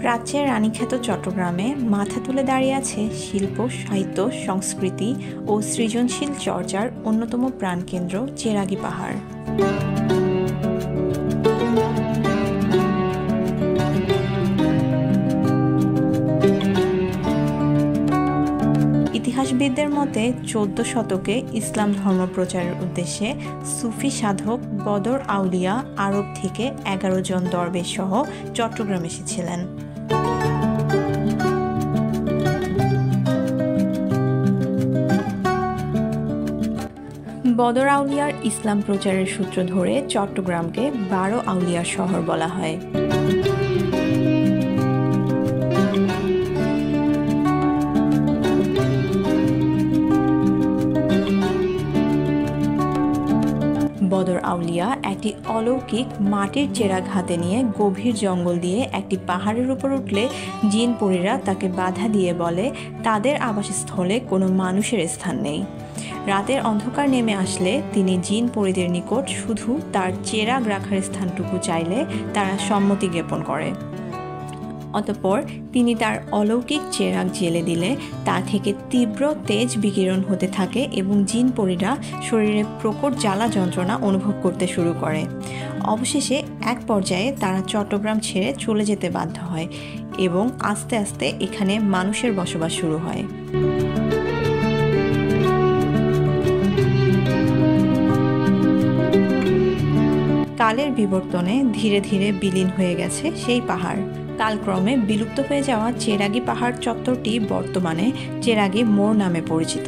প্রাচ্যের রানীখ্যাত চট্টগ্রামে মাথা তুলে দাঁড়িয়ে আছে শিল্প, সাহিত্য, সংস্কৃতি ও সৃজনশীল চর্চার অন্যতম প্রাণকেন্দ্র চেরাগী পাহাড়। ইতিহাসবিদদের মতে 14 শতকে ইসলাম ধর্ম প্রচারের উদ্দেশ্যে সুফি সাধক বদর আউলিয়া আরব থেকে 11 জন দরবেশ সহ চট্টগ্রাম এসেছিলেন। বদর আউলিয়ার ইসলাম প্রচারের সূত্র ধরে চট্টগ্রামকে 12 আউলিয়ার শহর বলা হয়। বদর আউলিয়া একটি অলৌকিক মাটির চেরাগ হাতে নিয়ে গভীর জঙ্গল দিয়ে একটি পাহাড়ের উপর উঠলে জিন পরীরা তাকে বাধা দিয়ে বলে তাদের আবাসস্থলে কোনো মানুষের স্থান নেই। রাতের অন্ধকার নেমে আসলে তিনি জিন পরীদের নিকট শুধু তার চেরাগ রাখার স্থানটুকু চাইলে তারা সম্মতি জ্ঞাপন করে। অতঃপর তিনি তার অলৌকিক চেরাগ জ্বেলে দিলে তা থেকে তীব্র তেজ বিকিরণ হতে থাকে এবং জিন পরীরা শরীরে প্রকট জ্বালা যন্ত্রণা অনুভব করতে শুরু করে। অবশেষে এক পর্যায়ে তারা চট্টগ্রাম ছেড়ে চলে যেতে বাধ্য হয় এবং আস্তে আস্তে এখানে মানুষের বসবাস শুরু হয়। কালের বিবর্তনে ধীরে ধীরে বিলীন হয়ে গেছে সেই পাহাড়। কালক্রমে বিলুপ্ত হয়ে যাওয়া চেরাগী পাহাড় চত্বরটি বর্তমানে চেরাগী মোড় নামে পরিচিত।